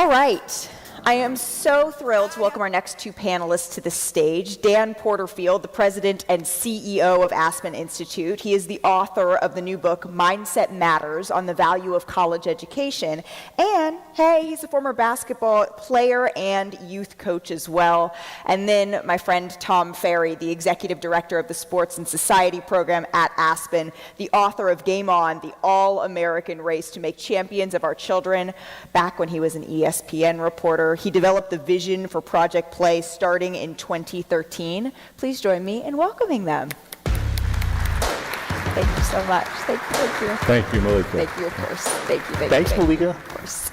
All right. I am so thrilled to welcome our next two panelists to the stage. Dan Porterfield, the president and CEO of Aspen Institute. He is the author of the new book, Mindset Matters, on the value of college education. And, hey, he's a former basketball player and youth coach as well. And then my friend Tom Farrey, the executive director of the Sports and Society program at Aspen, the author of Game On, the all-American race to make champions of our children, back when he was an ESPN reporter. He developed the vision for Project Play starting in 2013. Please join me in welcoming them. Thank you so much. Thank you. Thank you, Malika. Thank you, of course. Thank you. Thanks, Malika. Of course.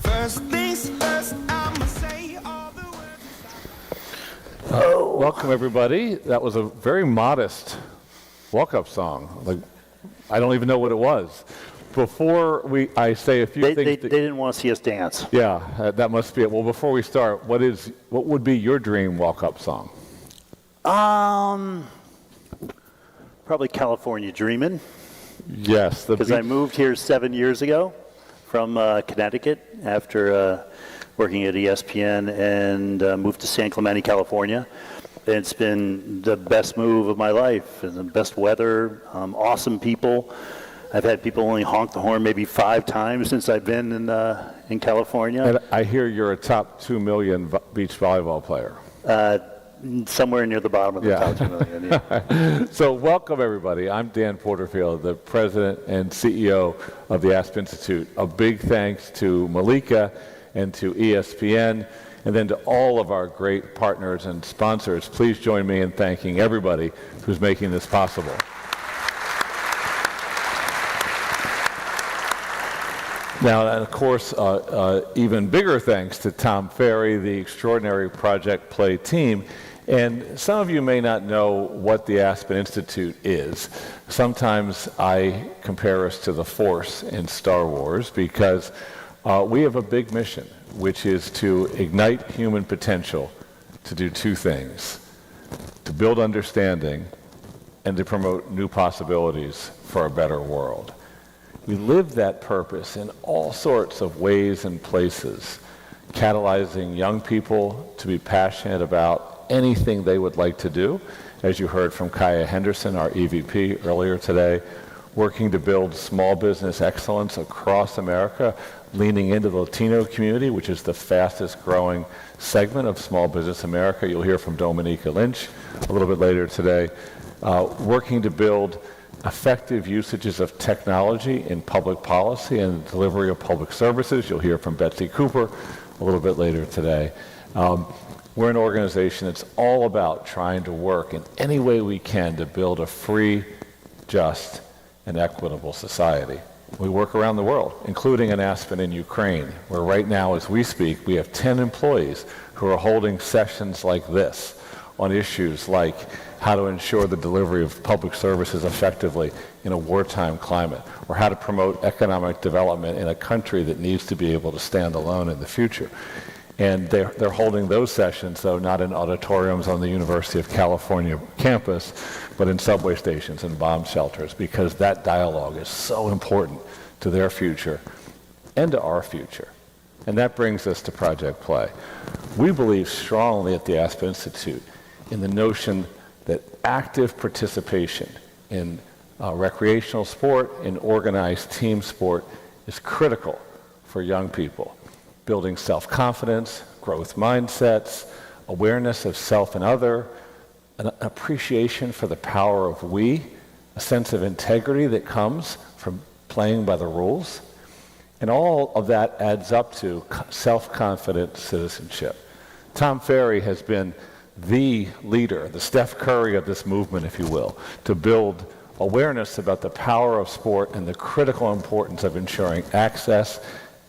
First things first, I'ma say all the words. Welcome, everybody. That was a very modest walk-up song. Like, I don't even know what it was. Before I say a few things... They didn't want to see us dance. Yeah, that must be it. Well, before we start, what would be your dream walk-up song? Probably California Dreamin'. Yes. Because I moved here 7 years ago from Connecticut after working at ESPN and moved to San Clemente, California. It's been the best move of my life, and the best weather, awesome people. I've had people only honk the horn maybe 5 times since I've been in California. And I hear you're a top 2 million beach volleyball player. Somewhere near the bottom of the top 2 million. Yeah. So welcome, everybody. I'm Dan Porterfield, the president and CEO of the Aspen Institute. A big thanks to Malika and to ESPN, and then to all of our great partners and sponsors. Please join me in thanking everybody who's making this possible. Now, and of course, even bigger thanks to Tom Farrey, the extraordinary Project Play team. And some of you may not know what the Aspen Institute is. Sometimes I compare us to the Force in Star Wars because we have a big mission, which is to ignite human potential to do 2 things: to build understanding and to promote new possibilities for a better world. We live that purpose in all sorts of ways and places, catalyzing young people to be passionate about anything they would like to do, as you heard from Kaya Henderson, our EVP, earlier today, working to build small business excellence across America, leaning into the Latino community, which is the fastest growing segment of small business America. You'll hear from Dominica Lynch a little bit later today, working to build effective usages of technology in public policy and delivery of public services. You'll hear from Betsy Cooper a little bit later today. We're an organization that's all about trying to work in any way we can to build a free, just, and equitable society. We work around the world, including in Aspen in Ukraine, where right now as we speak, we have 10 employees who are holding sessions like this on issues like how to ensure the delivery of public services effectively in a wartime climate, or how to promote economic development in a country that needs to be able to stand alone in the future. And they're holding those sessions, though not in auditoriums on the University of California campus, but in subway stations and bomb shelters, because that dialogue is so important to their future and to our future. And that brings us to Project Play. We believe strongly at the Aspen Institute in the notion that active participation in recreational sport, in organized team sport, is critical for young people. Building self-confidence, growth mindsets, awareness of self and other, an appreciation for the power of we, a sense of integrity that comes from playing by the rules. And all of that adds up to self-confident citizenship. Tom Farrey has been the leader, the Steph Curry of this movement, if you will, to build awareness about the power of sport and the critical importance of ensuring access,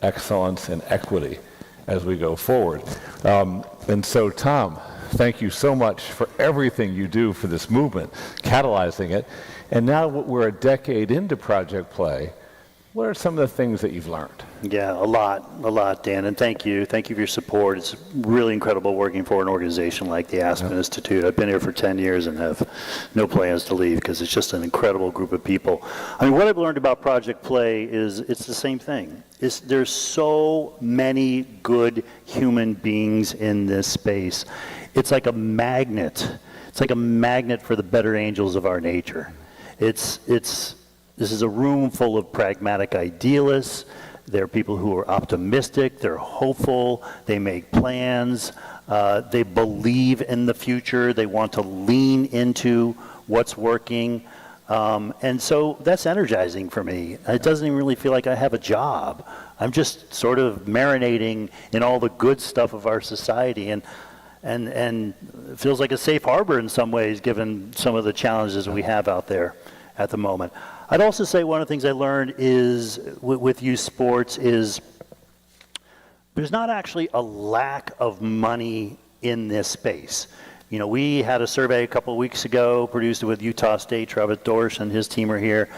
excellence, and equity as we go forward. And so, Tom, thank you so much for everything you do for this movement, catalyzing it. And now we're a decade into Project Play. What are some of the things that you've learned? Yeah, a lot, Dan, and thank you. Thank you for your support. It's really incredible working for an organization like the Aspen Institute. I've been here for 10 years and have no plans to leave because it's just an incredible group of people. I mean, what I've learned about Project Play is it's the same thing. There's so many good human beings in this space. It's like a magnet. It's like a magnet for the better angels of our nature. This is a room full of pragmatic idealists. They're people who are optimistic, they're hopeful, they make plans, they believe in the future, they want to lean into what's working. And so that's energizing for me. It doesn't even really feel like I have a job. I'm just sort of marinating in all the good stuff of our society, and it feels like a safe harbor in some ways, given some of the challenges we have out there at the moment. I'd also say one of the things I learned is with youth sports is there's not actually a lack of money in this space. You know, we had a survey a couple of weeks ago, produced it with Utah State. Travis Dorsch and his team are here.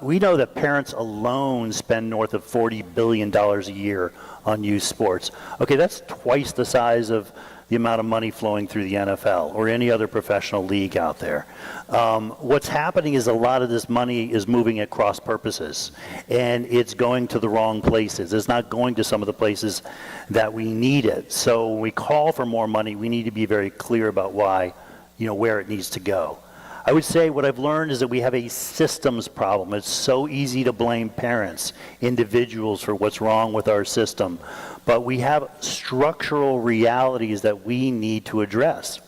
We know that parents alone spend north of $40 billion a year on youth sports. Okay, that's twice the size of the amount of money flowing through the NFL or any other professional league out there. What's happening is a lot of this money is moving at cross purposes, and it's going to the wrong places. It's not going to some of the places that we need it. So when we call for more money, we need to be very clear about why, where it needs to go. I would say what I've learned is that we have a systems problem. It's so easy to blame parents, individuals for what's wrong with our system. But we have structural realities that we need to address.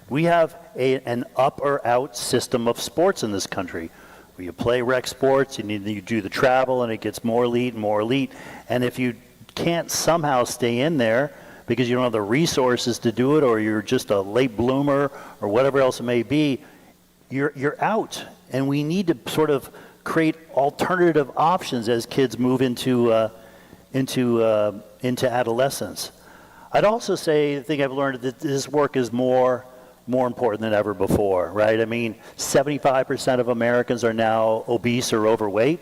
We have an up or out system of sports in this country. Where you play rec sports, you do the travel, and it gets more elite and more elite. And if you can't somehow stay in there because you don't have the resources to do it, or you're just a late bloomer, or whatever else it may be, you're out. And we need to sort of create alternative options as kids move into adolescence. I'd also say the thing I've learned is that this work is more important than ever before, right? I mean, 75% of Americans are now obese or overweight.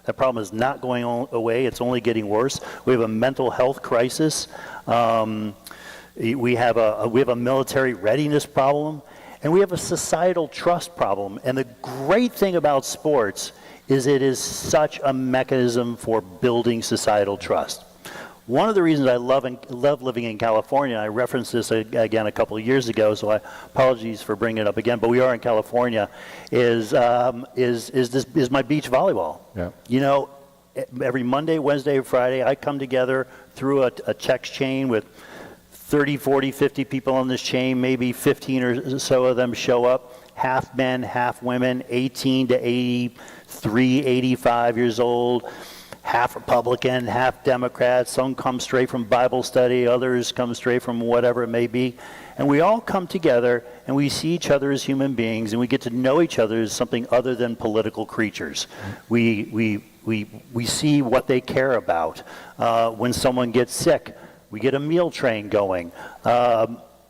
That problem is not going away. It's only getting worse. We have a mental health crisis. We have a military readiness problem. And we have a societal trust problem. And the great thing about sports is it is such a mechanism for building societal trust. One of the reasons I love living in California, I referenced this again a couple of years ago, so apologies for bringing it up again, but we are in California, is my beach volleyball. Yeah. Every Monday, Wednesday, Friday, I come together through a text chain with 30, 40, 50 people on this chain, maybe 15 or so of them show up, half men, half women, 18 to 83, 85 years old, half Republican, half Democrat. Some come straight from Bible study, others come straight from whatever it may be. And we all come together and we see each other as human beings, and we get to know each other as something other than political creatures. We see what they care about. When someone gets sick, we get a meal train going.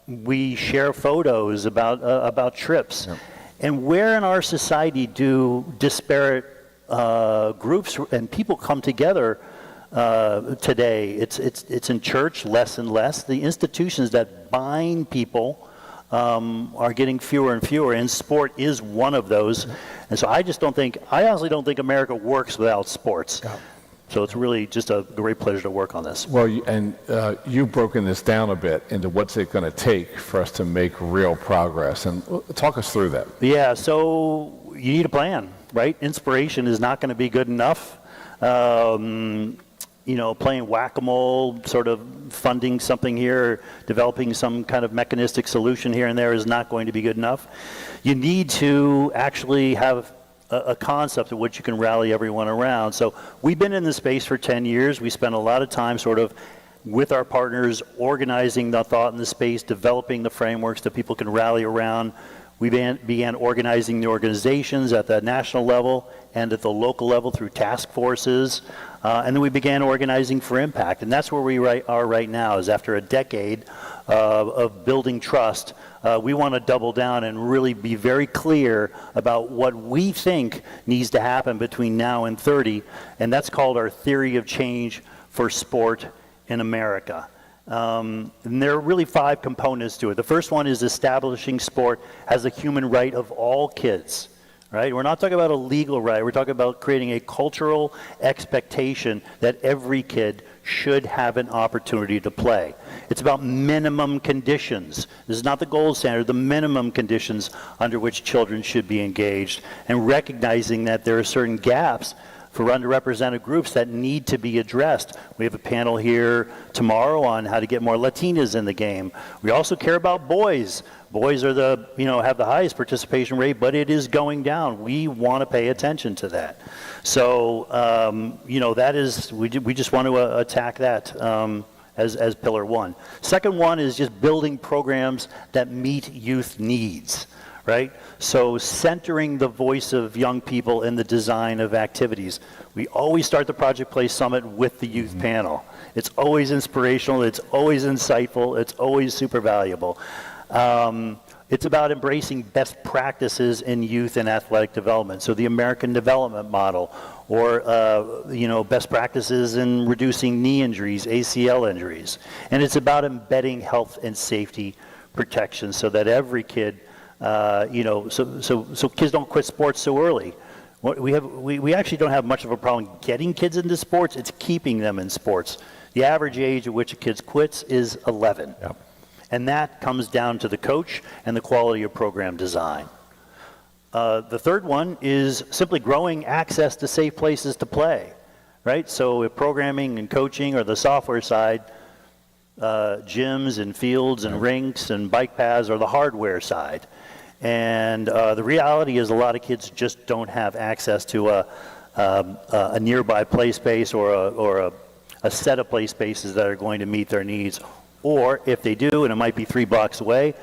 We share photos about trips. Yep. And where in our society do disparate groups and people come together today? It's in church less and less. The institutions that bind people are getting fewer and fewer, and sport is one of those. And so I honestly don't think America works without sports. Yeah. So it's really just a great pleasure to work on this. Well, you've broken this down a bit into what's it going to take for us to make real progress. And talk us through that. Yeah, so you need a plan, right? Inspiration is not going to be good enough. Playing whack-a-mole, sort of funding something here, developing some kind of mechanistic solution here and there is not going to be good enough. You need to actually have a concept of which you can rally everyone around. So we've been in the space for 10 years. We spent a lot of time sort of with our partners organizing the thought in the space, developing the frameworks that people can rally around. We began organizing the organizations at the national level and at the local level through task forces. And then we began organizing for impact. And that's where we are right now, is after a decade of building trust, we want to double down and really be very clear about what we think needs to happen between now and 30, and that's called our theory of change for sport in America. And there are really 5 components to it. The first one is establishing sport as a human right of all kids. Right? We're not talking about a legal right. We're talking about creating a cultural expectation that every kid should have an opportunity to play. It's about minimum conditions. This is not the gold standard, the minimum conditions under which children should be engaged, and recognizing that there are certain gaps for underrepresented groups that need to be addressed. We have a panel here tomorrow on how to get more Latinas in the game. We also care about boys. Boys are have the highest participation rate, but it is going down. We want to pay attention to that. So, that is, we just want to attack that as pillar one. Second one is just building programs that meet youth needs. Right? So centering the voice of young people in the design of activities. We always start the Project Play Summit with the youth panel. It's always inspirational, it's always insightful, it's always super valuable. It's about embracing best practices in youth and athletic development. So the American Development Model, or best practices in reducing knee injuries, ACL injuries. And it's about embedding health and safety protection so that every kid so kids don't quit sports so early. We actually don't have much of a problem getting kids into sports. It's keeping them in sports. The average age at which a kid quits is 11. Yep. And that comes down to the coach and the quality of program design. The third one is simply growing access to safe places to play, right? So if programming and coaching or the software side, gyms and fields and rinks and bike paths are the hardware side. And the reality is a lot of kids just don't have access to a nearby play space or a set of play spaces that are going to meet their needs. Or if they do, and it might be 3 blocks away,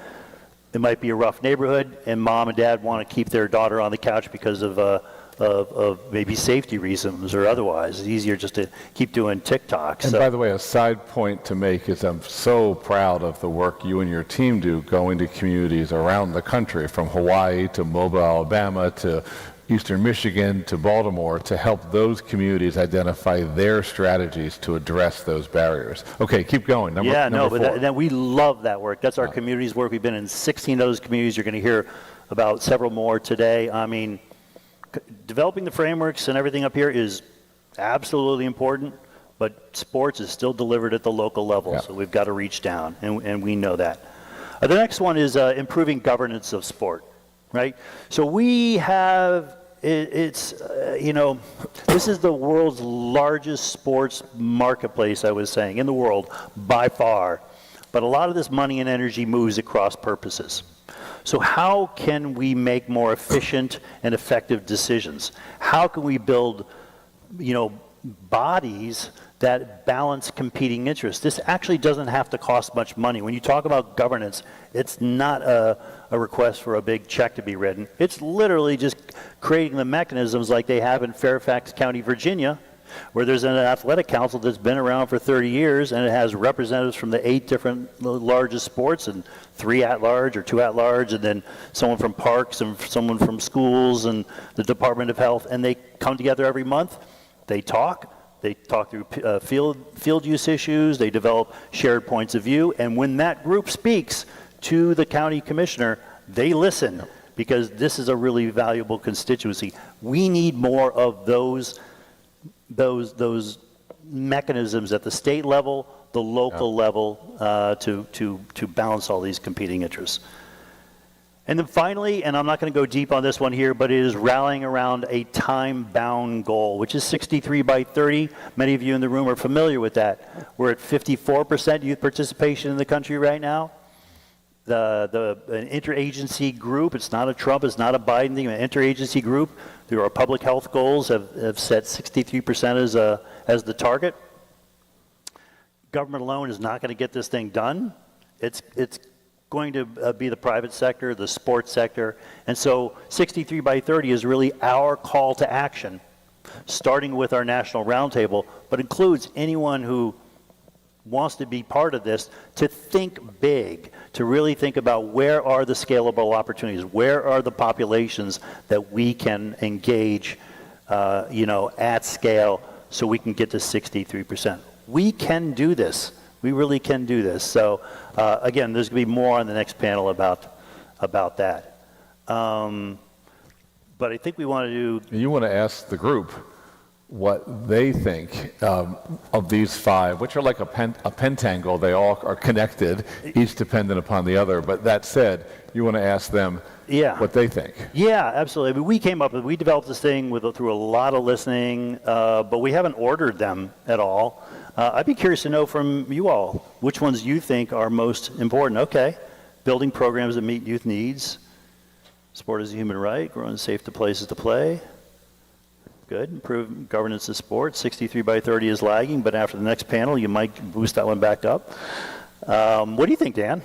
it might be a rough neighborhood, and mom and dad want to keep their daughter on the couch because of maybe safety reasons or otherwise. It's easier just to keep doing TikTok. And by the way, a side point to make is I'm so proud of the work you and your team do going to communities around the country, from Hawaii to Mobile, Alabama, to Eastern Michigan to Baltimore, to help those communities identify their strategies to address those barriers. Okay, keep going. Number four. We love that work. That's our communities work. We've been in 16 of those communities. You're going to hear about several more today. I mean, developing the frameworks and everything up here is absolutely important, but sports is still delivered at the local level, so we've got to reach down, and we know that. The next one is improving governance of sport, right? So we have, this is the world's largest sports marketplace, I was saying, in the world, by far, but a lot of this money and energy moves across purposes. So how can we make more efficient and effective decisions? How can we build, bodies that balance competing interests? This actually doesn't have to cost much money. When you talk about governance, it's not a request for a big check to be written. It's literally just creating the mechanisms like they have in Fairfax County, Virginia, where there's an athletic council that's been around for 30 years, and it has representatives from the 8 different largest sports, and 3 at-large or 2 at-large, and then someone from parks and someone from schools and the Department of Health, and they come together every month. They talk through field use issues, they develop shared points of view, and when that group speaks to the county commissioner, they listen, because this is a really valuable constituency. We need more of those mechanisms at the state level, the local level, to balance all these competing interests. And then finally, and I'm not going to go deep on this one here, but it is rallying around a time-bound goal, which is 63 by 30. Many of you in the room are familiar with that. We're at 54% youth participation in the country right now. An interagency group, it's not a Trump, it's not a Biden thing, an interagency group through our public health goals have set 63% as the target. Government alone is not going to get this thing done. It's going to be the private sector, the sports sector, and so 63 by 30 is really our call to action, starting with our national roundtable, but includes anyone who wants to be part of this, to think big, to really think about where are the scalable opportunities, where are the populations that we can engage, at scale so we can get to 63%. We can do this. We really can do this. So again, there's going to be more on the next panel about that. But I think we want to do... You want to ask the group what they think of these five, which are like a pentangle. They all are connected, each dependent upon the other. But that said, you want to ask them what they think. Yeah, absolutely. We developed this thing through a lot of listening, but we haven't ordered them at all. I'd be curious to know from you all which ones you think are most important. Okay, building programs that meet youth needs. Sport is a human right. Growing safe places to play. Good. Improve governance of sport. 63 by 30 is lagging, but after the next panel, you might boost that one back up. What do you think, Dan?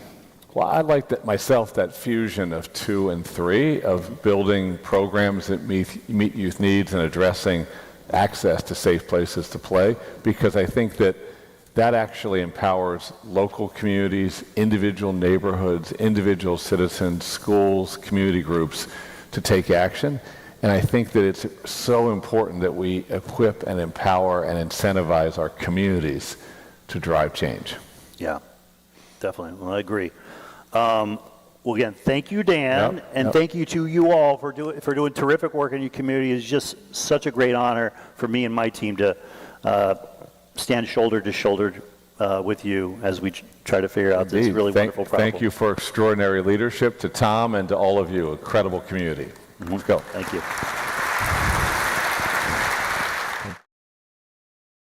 Well, I like that fusion of 2 and 3, of building programs that meet youth needs and addressing access to safe places to play, because I think that actually empowers local communities, individual neighborhoods, individual citizens, schools, community groups to take action. And I think that it's so important that we equip and empower and incentivize our communities to drive change. Yeah, definitely. Well, I agree. Well, again, thank you, Dan, and thank you to you all for doing terrific work in your community. It's just such a great honor for me and my team to stand shoulder to shoulder with you as we try to figure out this really wonderful problem. Thank you for extraordinary leadership, to Tom and to all of you. Incredible community. Let's go. Thank you.